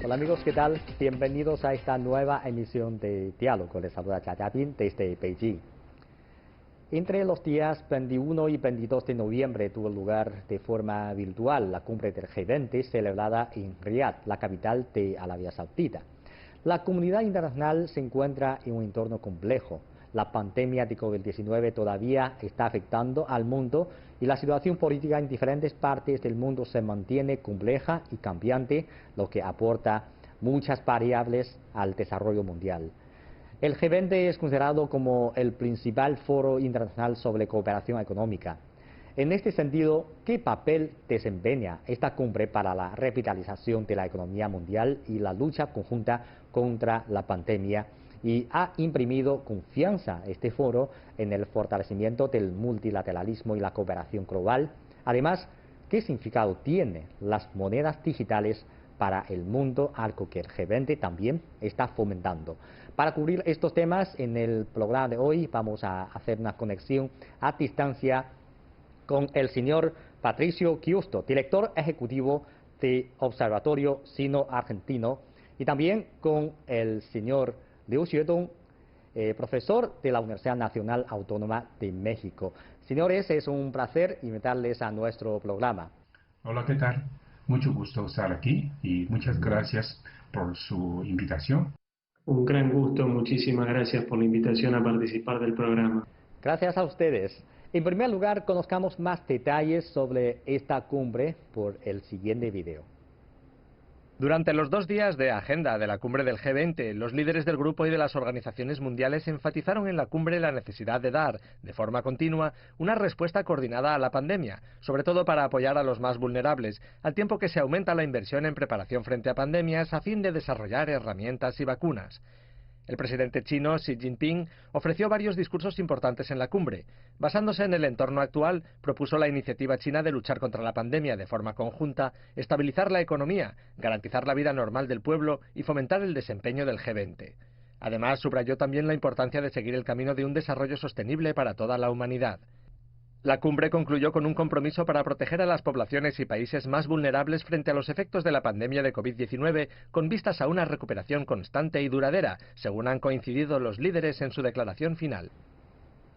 Hola amigos, ¿qué tal? Bienvenidos a esta nueva emisión de Diálogo. Les saluda Jia Jiaping desde Beijing. Entre los días 21 y 22 de noviembre tuvo lugar de forma virtual la cumbre del G20 celebrada en Riad, la capital de Arabia Saudita. La comunidad internacional se encuentra en un entorno complejo. La pandemia de COVID-19 todavía está afectando al mundo y la situación política en diferentes partes del mundo se mantiene compleja y cambiante, lo que aporta muchas variables al desarrollo mundial. El G20 es considerado como el principal foro internacional sobre cooperación económica. En este sentido, ¿qué papel desempeña esta cumbre para la revitalización de la economía mundial y la lucha conjunta contra la pandemia? Y ha imprimido confianza este foro en el fortalecimiento del multilateralismo y la cooperación global. Además, ¿qué significado tienen las monedas digitales para el mundo, algo que el G20 también está fomentando? Para cubrir estos temas, en el programa de hoy vamos a hacer una conexión a distancia con el señor Patricio Giusto, director ejecutivo de Observatorio Sino-Argentino, y también con el señor Liu Xuedong, profesor de la Universidad Nacional Autónoma de México. Señores, es un placer invitarles a nuestro programa. Hola, ¿qué tal? Mucho gusto estar aquí y muchas gracias por su invitación. Un gran gusto, muchísimas gracias por la invitación a participar del programa. Gracias a ustedes. En primer lugar, conozcamos más detalles sobre esta cumbre por el siguiente video. Durante los 2 días de agenda de la cumbre del G20, los líderes del grupo y de las organizaciones mundiales enfatizaron en la cumbre la necesidad de dar, de forma continua, una respuesta coordinada a la pandemia, sobre todo para apoyar a los más vulnerables, al tiempo que se aumenta la inversión en preparación frente a pandemias a fin de desarrollar herramientas y vacunas. El presidente chino Xi Jinping ofreció varios discursos importantes en la cumbre. Basándose en el entorno actual, propuso la iniciativa china de luchar contra la pandemia de forma conjunta, estabilizar la economía, garantizar la vida normal del pueblo y fomentar el desempeño del G20. Además, subrayó también la importancia de seguir el camino de un desarrollo sostenible para toda la humanidad. La cumbre concluyó con un compromiso para proteger a las poblaciones y países más vulnerables frente a los efectos de la pandemia de COVID-19, con vistas a una recuperación constante y duradera, según han coincidido los líderes en su declaración final.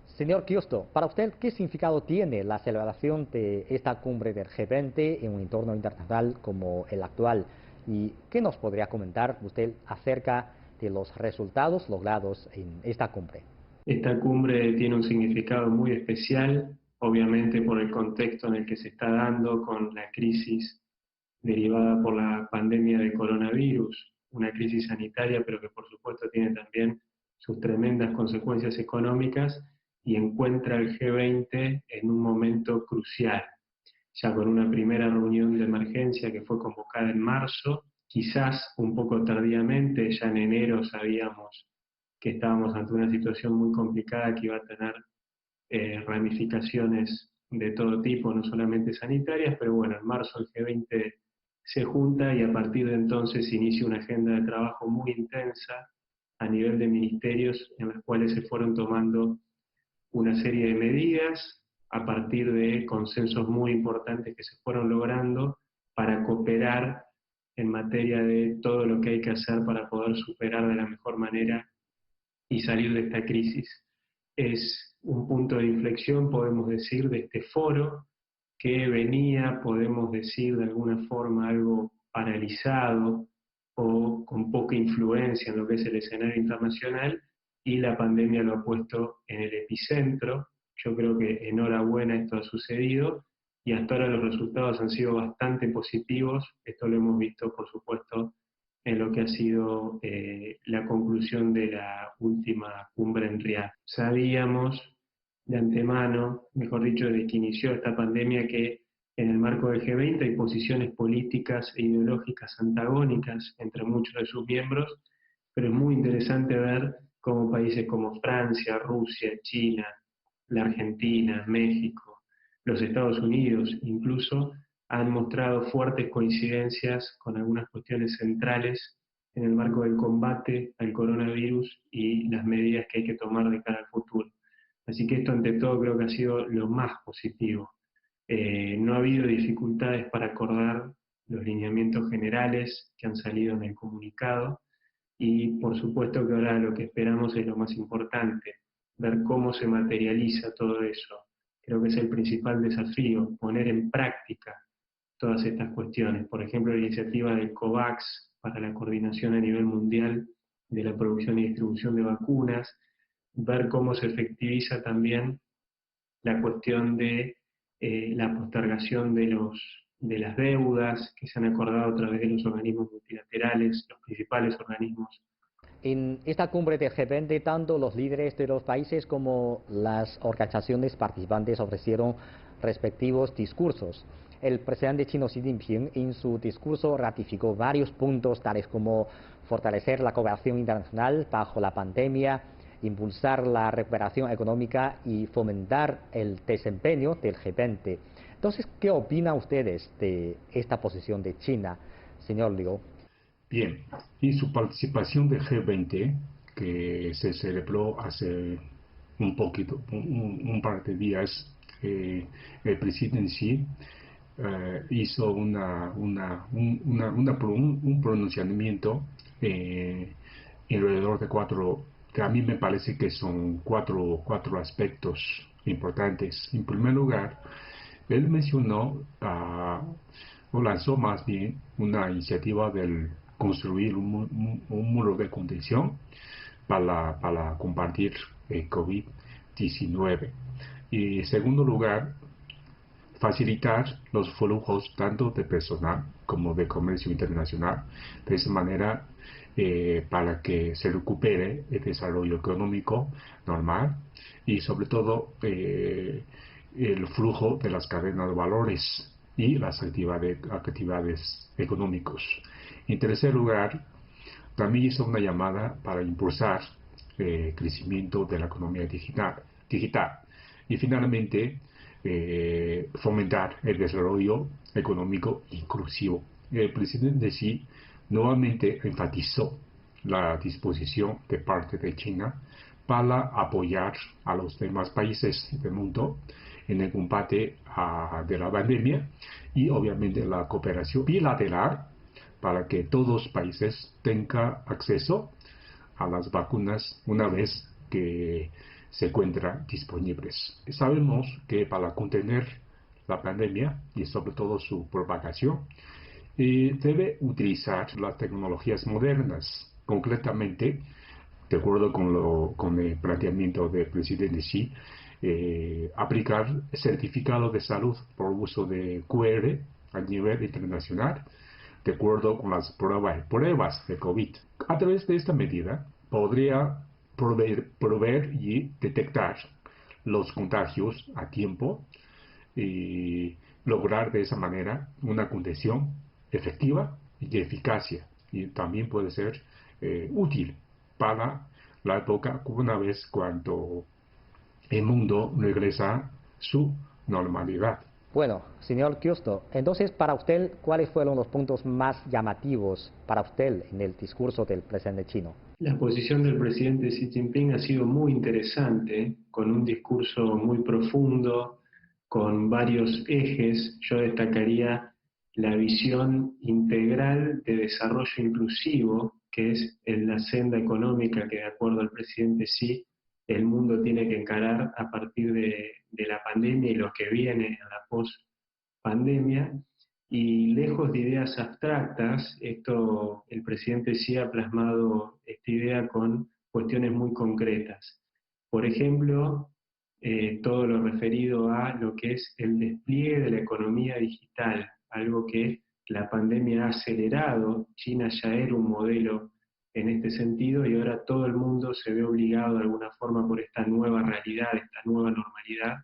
Señor Giusto, para usted, ¿qué significado tiene la celebración de esta cumbre del G20 en un entorno internacional como el actual? ¿Y qué nos podría comentar usted acerca de los resultados logrados en esta cumbre? Esta cumbre tiene un significado muy especial, obviamente por el contexto en el que se está dando con la crisis derivada por la pandemia de coronavirus, una crisis sanitaria, pero que por supuesto tiene también sus tremendas consecuencias económicas y encuentra al G20 en un momento crucial, ya con una primera reunión de emergencia que fue convocada en marzo, quizás un poco tardíamente, ya en enero sabíamos que estábamos ante una situación muy complicada que iba a tener ramificaciones de todo tipo, no solamente sanitarias, pero bueno, en marzo el G20 se junta y a partir de entonces inicia una agenda de trabajo muy intensa a nivel de ministerios en las cuales se fueron tomando una serie de medidas a partir de consensos muy importantes que se fueron logrando para cooperar en materia de todo lo que hay que hacer para poder superar de la mejor manera y salir de esta crisis. Es un punto de inflexión, podemos decir, de este foro que venía, podemos decir, de alguna forma algo paralizado o con poca influencia en lo que es el escenario internacional, y la pandemia lo ha puesto en el epicentro. Yo creo que enhorabuena esto ha sucedido y hasta ahora los resultados han sido bastante positivos. Esto lo hemos visto, por supuesto, en lo que ha sido la conclusión de la última cumbre en Riad. Sabíamos de antemano, mejor dicho, desde que inició esta pandemia, que en el marco del G20 hay posiciones políticas e ideológicas antagónicas entre muchos de sus miembros, pero es muy interesante ver cómo países como Francia, Rusia, China, la Argentina, México, los Estados Unidos incluso, han mostrado fuertes coincidencias con algunas cuestiones centrales en el marco del combate al coronavirus y las medidas que hay que tomar de cara al futuro. Así que esto ante todo creo que ha sido lo más positivo. No ha habido dificultades para acordar los lineamientos generales que han salido en el comunicado, y por supuesto que ahora lo que esperamos es lo más importante, ver cómo se materializa todo eso. Creo que es el principal desafío, poner en práctica todas estas cuestiones. Por ejemplo, la iniciativa del COVAX para la coordinación a nivel mundial de la producción y distribución de vacunas, ver cómo se efectiviza también la cuestión de la postergación de las deudas que se han acordado a través de los organismos multilaterales, los principales organismos. En esta cumbre del G20, tanto los líderes de los países como las organizaciones participantes ofrecieron respectivos discursos. El presidente chino Xi Jinping en su discurso ratificó varios puntos tales como fortalecer la cooperación internacional bajo la pandemia, impulsar la recuperación económica y fomentar el desempeño del G20. Entonces, ¿qué opinan ustedes de esta posición de China, señor Liu? Bien, y su participación del G20, que se celebró hace un par de días, el presidente Xi hizo un pronunciamiento alrededor de que a mí me parece que son cuatro aspectos importantes. En primer lugar, él mencionó, o lanzó más bien, una iniciativa del construir un muro de contención para combatir el COVID-19. Y en segundo lugar, facilitar los flujos tanto de personal como de comercio internacional, de esa manera para que se recupere el desarrollo económico normal y sobre todo el flujo de las cadenas de valores y las actividades económicas. En tercer lugar, también hizo una llamada para impulsar el crecimiento de la economía digital. Y finalmente, fomentar el desarrollo económico inclusivo. El presidente Xi nuevamente enfatizó la disposición de parte de China para apoyar a los demás países del mundo en el combate de la pandemia y obviamente la cooperación bilateral para que todos los países tengan acceso a las vacunas una vez que se encuentran disponibles. Sabemos que para contener la pandemia y sobre todo su propagación, debe utilizar las tecnologías modernas, concretamente, de acuerdo con el planteamiento del presidente Xi, aplicar certificado de salud por uso de QR a nivel internacional, de acuerdo con las pruebas de COVID. A través de esta medida, podría proveer y detectar los contagios a tiempo y lograr de esa manera una contención efectiva y de eficacia. Y también puede ser útil para la época una vez cuando el mundo regresa a su normalidad. Bueno, señor Giusto, entonces para usted, ¿cuáles fueron los puntos más llamativos para usted en el discurso del presidente chino? La posición del presidente Xi Jinping ha sido muy interesante, con un discurso muy profundo, con varios ejes. Yo destacaría la visión integral de desarrollo inclusivo, que es la senda económica que, de acuerdo al presidente Xi, el mundo tiene que encarar a partir de la pandemia y lo que viene en la post-pandemia. Y lejos de ideas abstractas, el presidente Xi ha plasmado esta idea con cuestiones muy concretas. Por ejemplo, todo lo referido a lo que es el despliegue de la economía digital, algo que la pandemia ha acelerado. China ya era un modelo en este sentido y ahora todo el mundo se ve obligado de alguna forma por esta nueva realidad, esta nueva normalidad.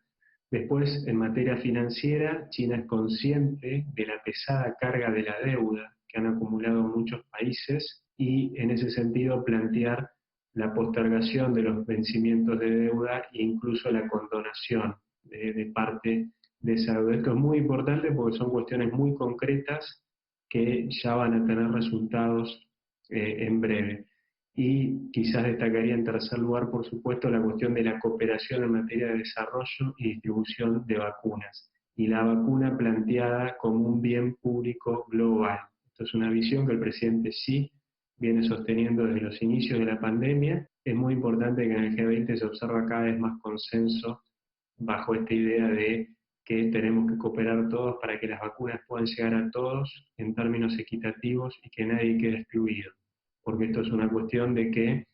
Después, en materia financiera, China es consciente de la pesada carga de la deuda que han acumulado muchos países y en ese sentido plantear la postergación de los vencimientos de deuda e incluso la condonación de parte de esa deuda. Esto es muy importante porque son cuestiones muy concretas que ya van a tener resultados en breve. Y quizás destacaría en tercer lugar, por supuesto, la cuestión de la cooperación en materia de desarrollo y distribución de vacunas. y la vacuna planteada como un bien público global. Esto es una visión que el presidente Xi viene sosteniendo desde los inicios de la pandemia. Es muy importante que en el G20 se observa cada vez más consenso bajo esta idea de que tenemos que cooperar todos para que las vacunas puedan llegar a todos en términos equitativos y que nadie quede excluido. Porque esto es una cuestión de que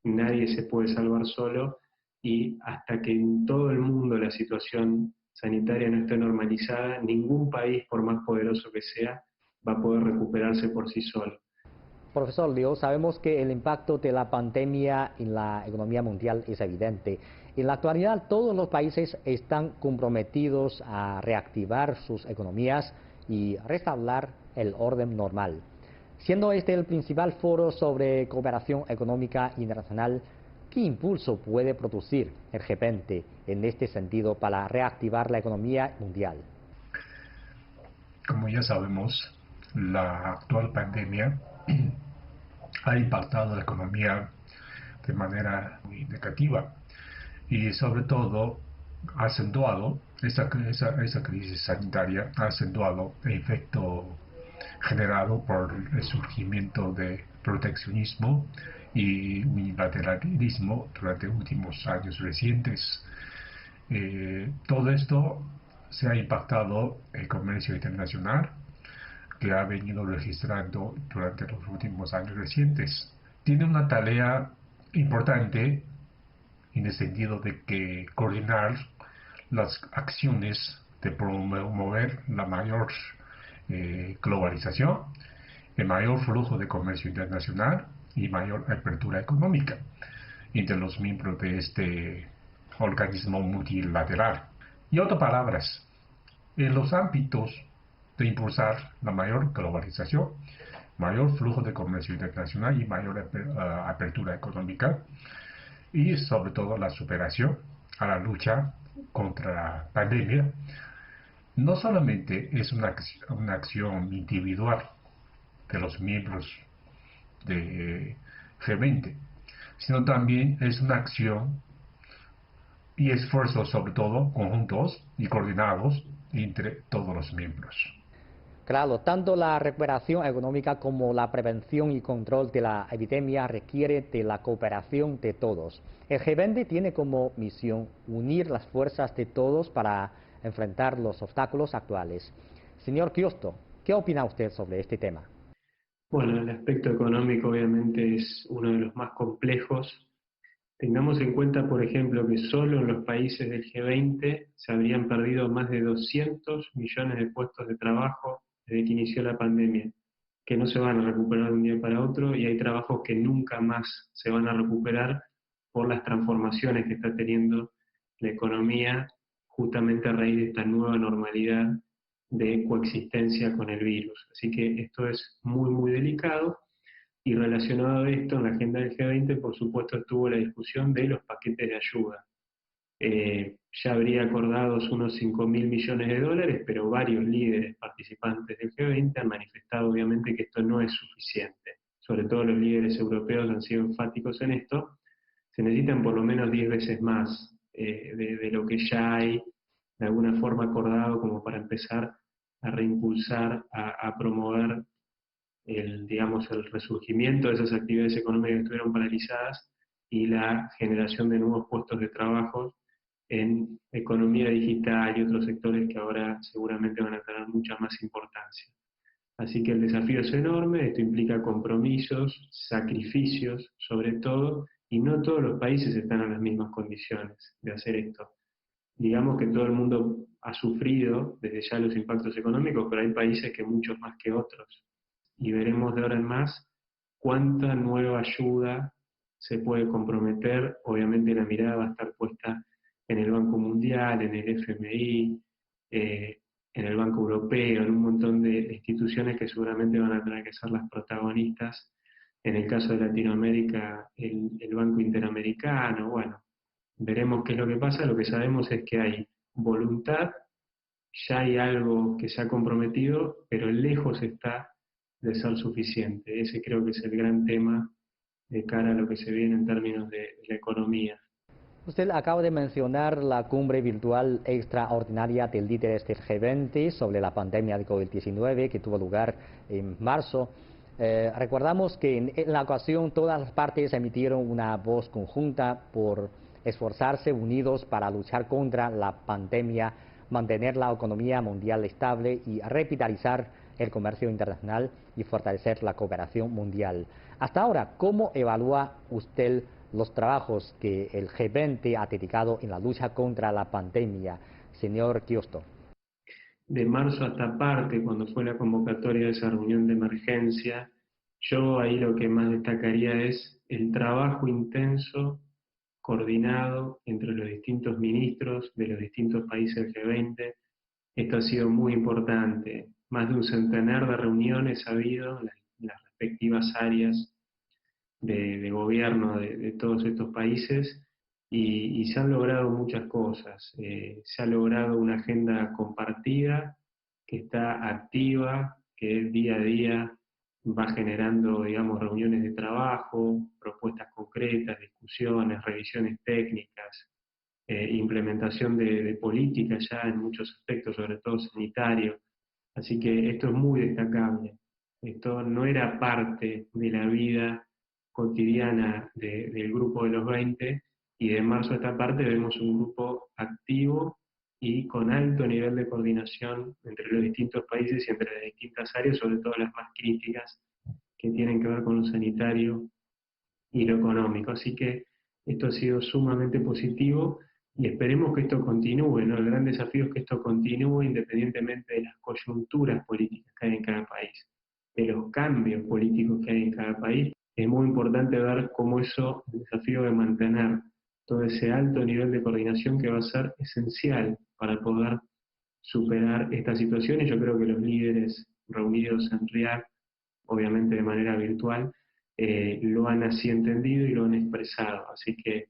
nadie se puede salvar solo y hasta que en todo el mundo la situación sanitaria no esté normalizada, ningún país, por más poderoso que sea, va a poder recuperarse por sí solo. Profesor Liu, sabemos que el impacto de la pandemia en la economía mundial es evidente. En la actualidad, todos los países están comprometidos a reactivar sus economías y restablecer el orden normal. Siendo este el principal foro sobre cooperación económica internacional, ¿qué impulso puede producir el G20 en este sentido para reactivar la economía mundial? Como ya sabemos, la actual pandemia ha impactado la economía de manera muy negativa y sobre todo ha acentuado esa crisis sanitaria, ha acentuado el efecto generado por el surgimiento de proteccionismo y unilateralismo durante últimos años recientes. Todo esto se ha impactado el comercio internacional, que ha venido registrando durante los últimos años recientes. Tiene una tarea importante en el sentido de que coordinar las acciones de promover la mayor globalización, el mayor flujo de comercio internacional y mayor apertura económica entre los miembros de este organismo multilateral. Y otras palabras, en los ámbitos de impulsar la mayor globalización, mayor flujo de comercio internacional y mayor apertura económica, y sobre todo la superación a la lucha contra la pandemia, no solamente es una acción individual de los miembros de G20, sino también es una acción y esfuerzos sobre todo conjuntos y coordinados entre todos los miembros. Claro, tanto la recuperación económica como la prevención y control de la epidemia requiere de la cooperación de todos. El G20 tiene como misión unir las fuerzas de todos para enfrentar los obstáculos actuales. Señor Giusto, ¿qué opina usted sobre este tema? Bueno, el aspecto económico obviamente es uno de los más complejos. Tengamos en cuenta, por ejemplo, que solo en los países del G20 se habrían perdido más de 200 millones de puestos de trabajo desde que inició la pandemia, que no se van a recuperar de un día para otro, y hay trabajos que nunca más se van a recuperar por las transformaciones que está teniendo la economía justamente a raíz de esta nueva normalidad de coexistencia con el virus. Así que esto es muy, muy delicado. Y relacionado a esto, en la agenda del G20, por supuesto, estuvo la discusión de los paquetes de ayuda. Ya habría acordados unos 5.000 millones de dólares, pero varios líderes participantes del G20 han manifestado obviamente que esto no es suficiente. Sobre todo los líderes europeos han sido enfáticos en esto. Se necesitan por lo menos 10 veces más de lo que ya hay de alguna forma acordado como para empezar a reimpulsar, a promover digamos, el resurgimiento de esas actividades económicas que estuvieron paralizadas y la generación de nuevos puestos de trabajo en economía digital y otros sectores que ahora seguramente van a tener mucha más importancia. Así que el desafío es enorme, esto implica compromisos, sacrificios sobre todo, y no todos los países están en las mismas condiciones de hacer esto. Digamos que todo el mundo ha sufrido desde ya los impactos económicos, pero hay países que muchos más que otros. Y veremos de ahora en más cuánta nueva ayuda se puede comprometer. Obviamente la mirada va a estar puesta en el Banco Mundial, en el FMI, en el Banco Europeo, en un montón de instituciones que seguramente van a tener que ser las protagonistas. En el caso de Latinoamérica, el Banco Interamericano. Bueno, veremos qué es lo que pasa. Lo que sabemos es que hay voluntad, ya hay algo que se ha comprometido, pero lejos está de ser suficiente. Ese creo que es el gran tema de cara a lo que se viene en términos de la economía. Usted acaba de mencionar la cumbre virtual extraordinaria de líderes del G20 sobre la pandemia de COVID-19 que tuvo lugar en marzo. Recordamos que en la ocasión todas las partes emitieron una voz conjunta por esforzarse unidos para luchar contra la pandemia, mantener la economía mundial estable y revitalizar el comercio internacional y fortalecer la cooperación mundial. Hasta ahora, ¿cómo evalúa usted los trabajos que el G20 ha dedicado en la lucha contra la pandemia, señor Giusto? De marzo hasta parte, cuando fue la convocatoria de esa reunión de emergencia, yo ahí lo que más destacaría es el trabajo intenso, coordinado entre los distintos ministros de los distintos países del G20. Esto ha sido muy importante. Más de un centenar de reuniones ha habido en las respectivas áreas de gobierno de todos estos países y se han logrado muchas cosas. Se ha logrado una agenda compartida que está activa, que día a día va generando, digamos, reuniones de trabajo, propuestas concretas, discusiones, revisiones técnicas, implementación de políticas ya en muchos aspectos, sobre todo sanitario. Así que esto es muy destacable. Esto no era parte de la vida cotidiana del grupo de los 20, y de marzo a esta parte vemos un grupo activo y con alto nivel de coordinación entre los distintos países y entre las distintas áreas, sobre todo las más críticas que tienen que ver con lo sanitario y lo económico. Así que esto ha sido sumamente positivo y esperemos que esto continúe, ¿no? El gran desafío es que esto continúe independientemente de las coyunturas políticas que hay en cada país, de los cambios políticos que hay en cada país. Es muy importante ver cómo eso, el desafío de mantener todo ese alto nivel de coordinación que va a ser esencial para poder superar esta situación, y yo creo que los líderes reunidos en Riad, obviamente de manera virtual, lo han así entendido y lo han expresado. Así que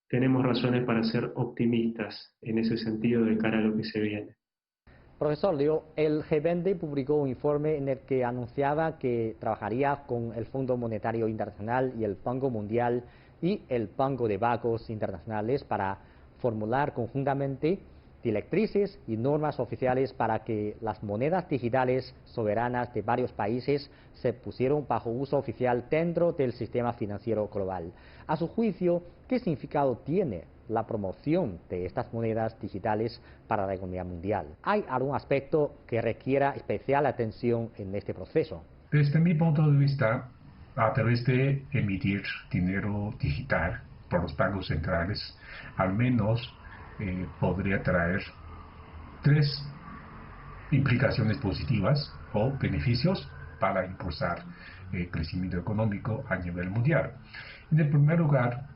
tenemos razones para ser optimistas en ese sentido de cara a lo que se viene. Profesor Liu, el G20 publicó un informe en el que anunciaba que trabajaría con el Fondo Monetario Internacional y el Banco Mundial y el Banco de Bancos Internacionales para formular conjuntamente directrices y normas oficiales para que las monedas digitales soberanas de varios países se pusieran bajo uso oficial dentro del sistema financiero global. A su juicio, ¿qué significado tiene la promoción de estas monedas digitales para la economía mundial? ¿Hay algún aspecto que requiera especial atención en este proceso? Desde mi punto de vista, a través de emitir dinero digital por los bancos centrales, al menos podría traer tres implicaciones positivas o beneficios para impulsar el crecimiento económico a nivel mundial. En el primer lugar,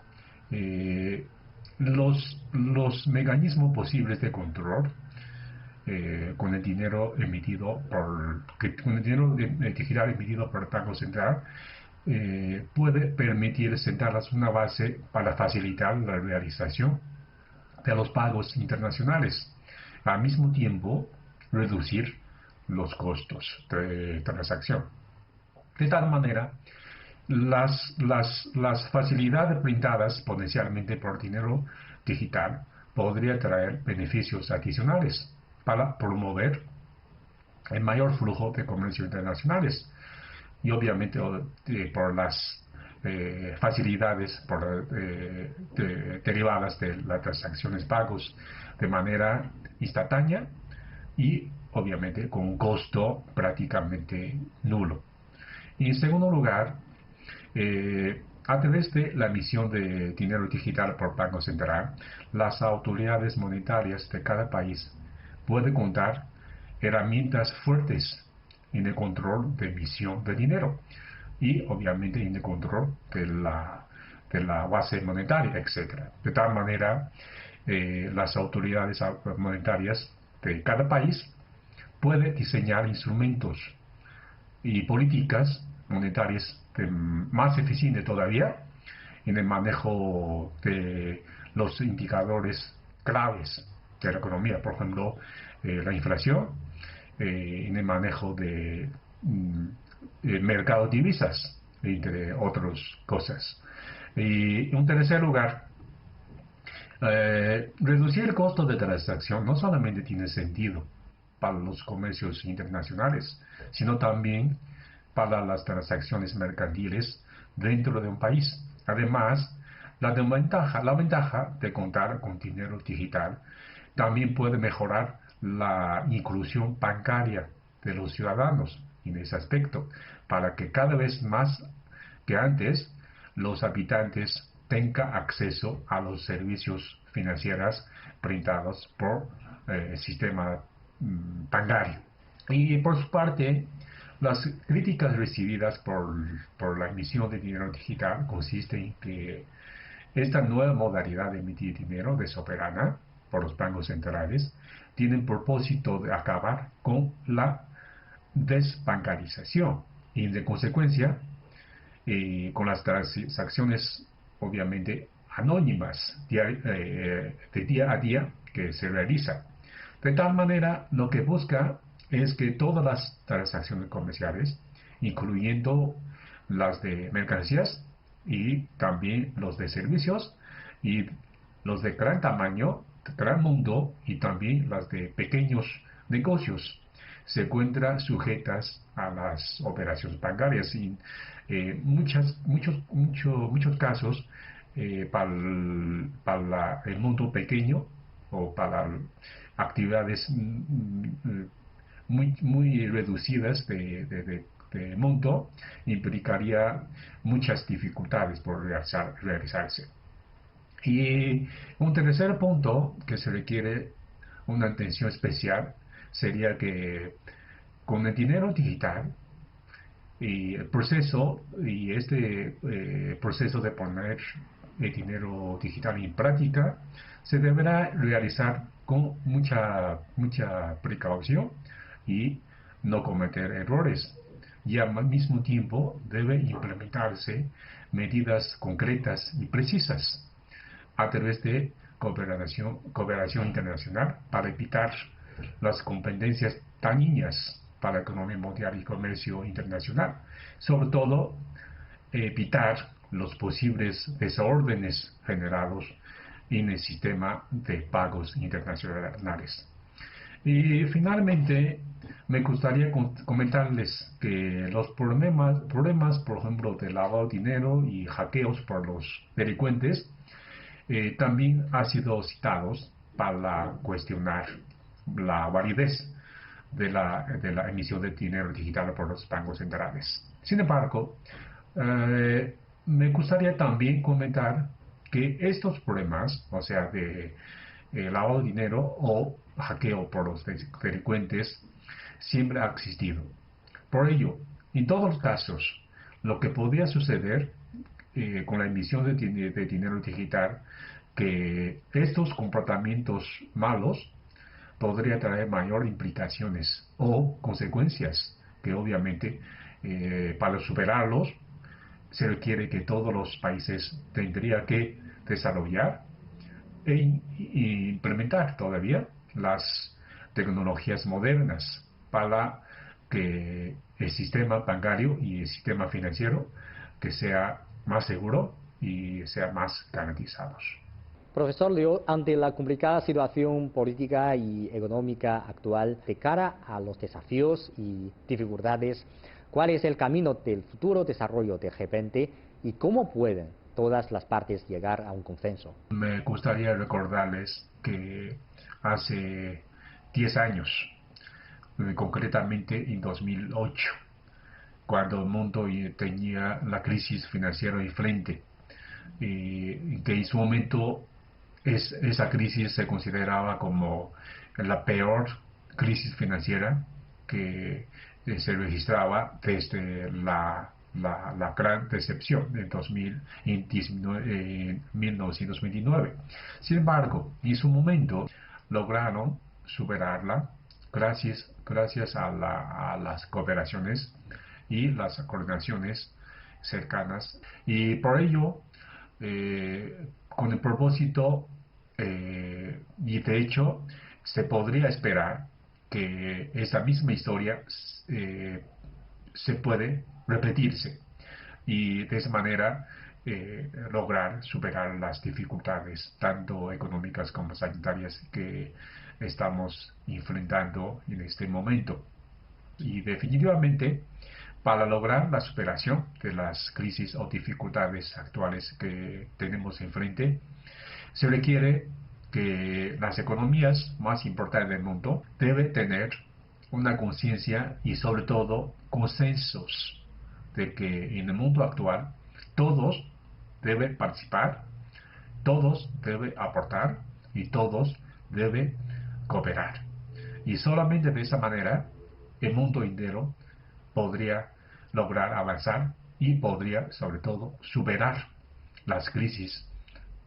los mecanismos posibles de control con el dinero emitido con el dinero digital emitido por el Banco Central puede permitir sentar una base para facilitar la realización de los pagos internacionales, al mismo tiempo reducir los costos de transacción. De tal manera, las facilidades brindadas potencialmente por dinero digital podría traer beneficios adicionales para promover el mayor flujo de comercio internacionales y obviamente por las facilidades derivadas de las transacciones pagos de manera instantánea y obviamente con un costo prácticamente nulo. Y en segundo lugar, a través de la emisión de dinero digital por Banco Central, las autoridades monetarias de cada país pueden contar herramientas fuertes en el control de emisión de dinero y obviamente en el control de la base monetaria, etc. De tal manera, las autoridades monetarias de cada país pueden diseñar instrumentos y políticas monetarias más eficientes todavía en el manejo de los indicadores claves de la economía, por ejemplo, la inflación, en el manejo de mercado de divisas, entre otras cosas. Y en tercer lugar, reducir el costo de transacción no solamente tiene sentido para los comercios internacionales, sino también para las transacciones mercantiles dentro de un país. Además, la ventaja de contar con dinero digital también puede mejorar la inclusión bancaria de los ciudadanos en ese aspecto, para que cada vez más que antes los habitantes tengan acceso a los servicios financieros brindados por el sistema bancario. Y por su parte, las críticas recibidas por la emisión de dinero digital consisten en que esta nueva modalidad de emitir dinero de soberana por los bancos centrales tiene el propósito de acabar con la desbancarización y, de consecuencia, con las transacciones obviamente anónimas de día a día que se realizan. De tal manera, lo que busca es que todas las transacciones comerciales, incluyendo las de mercancías y también los de servicios y los de gran tamaño, gran mundo, y también las de pequeños negocios, se encuentran sujetas a las operaciones bancarias. Y muchos casos para el mundo pequeño o para actividades muy reducidas de monto, implicaría muchas dificultades por realizarse. Y un tercer punto que se requiere una atención especial sería que con el dinero digital y el proceso proceso de poner el dinero digital en práctica se deberá realizar con mucha precaución y no cometer errores, y al mismo tiempo debe implementarse medidas concretas y precisas a través de cooperación internacional para evitar las competencias dañinas para la economía mundial y comercio internacional. Sobre todo, evitar los posibles desórdenes generados en el sistema de pagos internacionales. Y finalmente, me gustaría comentarles que los problemas, por ejemplo, de lavado de dinero y hackeos por los delincuentes, también han sido citados para cuestionar la validez de la emisión de dinero digital por los bancos centrales. Sin embargo, me gustaría también comentar que estos problemas, o sea, de lavado de dinero o hackeo por los delincuentes, siempre ha existido. Por ello, en todos los casos, lo que podría suceder con la emisión de dinero digital, que estos comportamientos malos podría traer mayor implicaciones o consecuencias que obviamente para superarlos se requiere que todos los países tendrían que desarrollar e implementar todavía las tecnologías modernas para que el sistema bancario y el sistema financiero que sea más seguro y sea más garantizados. Profesor Liu, ante la complicada situación política y económica actual, de cara a los desafíos y dificultades, ¿cuál es el camino del futuro desarrollo del G20 y cómo pueden todas las partes llegar a un consenso? Me gustaría recordarles que hace 10 años, concretamente en 2008, cuando el mundo tenía la crisis financiera enfrente, que en su momento esa crisis se consideraba como la peor crisis financiera que se registraba desde la gran decepción de 1929. Sin embargo, en su momento lograron superarla gracias a las cooperaciones y las coordinaciones cercanas, y por ello con el propósito y de hecho se podría esperar que esa misma historia se puede repetirse, y de esa manera lograr superar las dificultades tanto económicas como sanitarias que estamos enfrentando en este momento. Y definitivamente, para lograr la superación de las crisis o dificultades actuales que tenemos enfrente, se requiere que las economías más importantes del mundo deben tener una conciencia y sobre todo consensos de que en el mundo actual todos deben participar, todos deben aportar y todos deben cooperar. Y solamente de esa manera el mundo entero podría lograr avanzar y podría sobre todo superar las crisis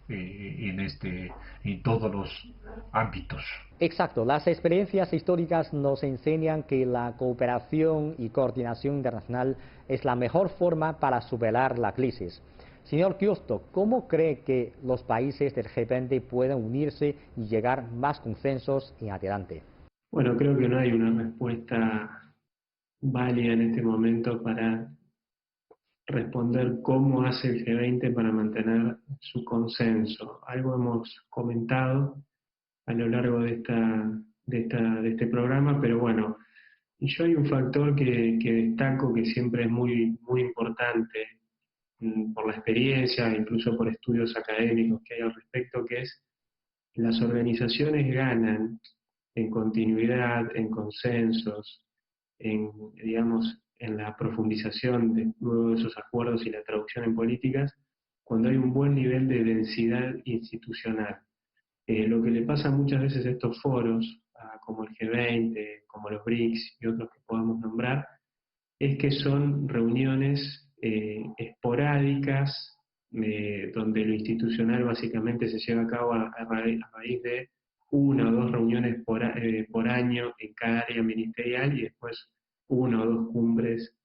en todos los ámbitos. Exacto, las experiencias históricas nos enseñan que la cooperación y coordinación internacional es la mejor forma para superar la crisis. Señor Giusto, ¿cómo cree que los países del G20 pueden unirse y llegar más consensos en adelante? Bueno, creo que no hay una respuesta válida en este momento para responder cómo hace el G20 para mantener su consenso. Algo hemos comentado a lo largo de este programa, pero bueno, yo hay un factor que destaco que siempre es muy importante por la experiencia, incluso por estudios académicos que hay al respecto, que es las organizaciones ganan en continuidad, en consensos, digamos, en la profundización de luego de esos acuerdos y la traducción en políticas, cuando hay un buen nivel de densidad institucional. Lo que le pasa muchas veces a estos foros, como el G20, como los BRICS y otros que podamos nombrar, es que son reuniones esporádicas, donde lo institucional básicamente se lleva a cabo a raíz de una o dos reuniones por año en cada área ministerial y después una o dos cumbres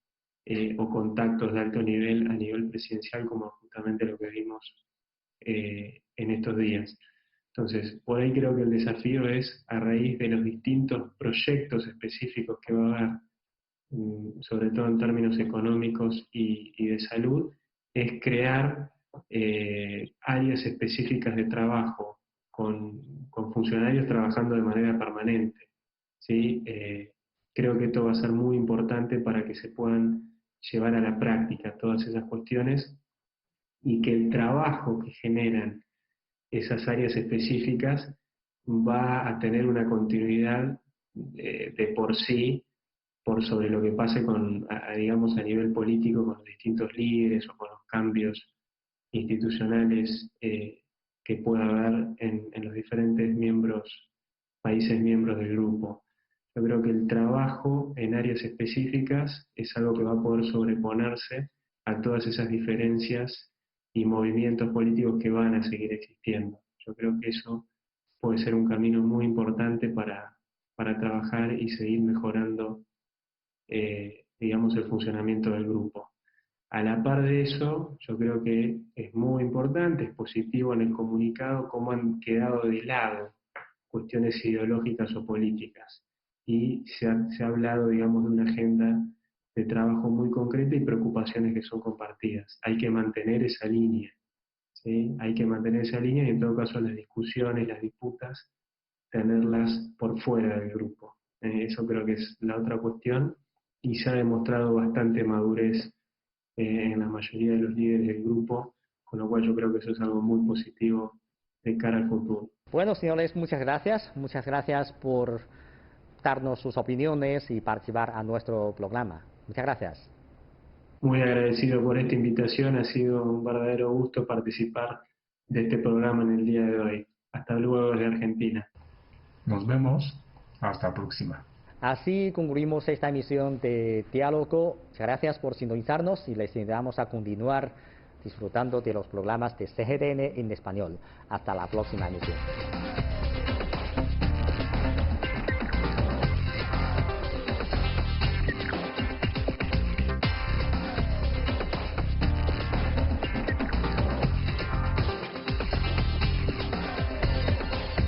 o contactos de alto nivel a nivel presidencial, como justamente lo que vimos en estos días. Entonces, por ahí creo que el desafío es, a raíz de los distintos proyectos específicos que va a haber, sobre todo en términos económicos y de salud, es crear áreas específicas de trabajo con funcionarios trabajando de manera permanente. ¿Sí? Creo que esto va a ser muy importante para que se puedan llevar a la práctica todas esas cuestiones y que el trabajo que generan esas áreas específicas va a tener una continuidad de por sí, por sobre lo que pase digamos, a nivel político con los distintos líderes o con los cambios institucionales que pueda haber en los diferentes países miembros del grupo. Yo creo que el trabajo en áreas específicas es algo que va a poder sobreponerse a todas esas diferencias y movimientos políticos que van a seguir existiendo. Yo creo que eso puede ser un camino muy importante para trabajar y seguir mejorando, digamos, el funcionamiento del grupo. A la par de eso, yo creo que es muy importante, es positivo en el comunicado cómo han quedado de lado cuestiones ideológicas o políticas. Y se ha hablado, digamos, de una agenda de trabajo muy concreta y preocupaciones que son compartidas. Hay que mantener esa línea, ¿sí? Hay que mantener esa línea y en todo caso las discusiones, las disputas, tenerlas por fuera del grupo. Eso creo que es la otra cuestión y se ha demostrado bastante madurez en la mayoría de los líderes del grupo, con lo cual yo creo que eso es algo muy positivo de cara al futuro. Bueno, señores, muchas gracias por darnos sus opiniones y participar a nuestro programa. Muchas gracias. Muy agradecido por esta invitación, ha sido un verdadero gusto participar de este programa en el día de hoy. Hasta luego desde Argentina. Nos vemos, hasta la próxima. Así concluimos esta emisión de Diálogo. Muchas gracias por sintonizarnos y les invitamos a continuar disfrutando de los programas de CGTN en español. Hasta la próxima emisión.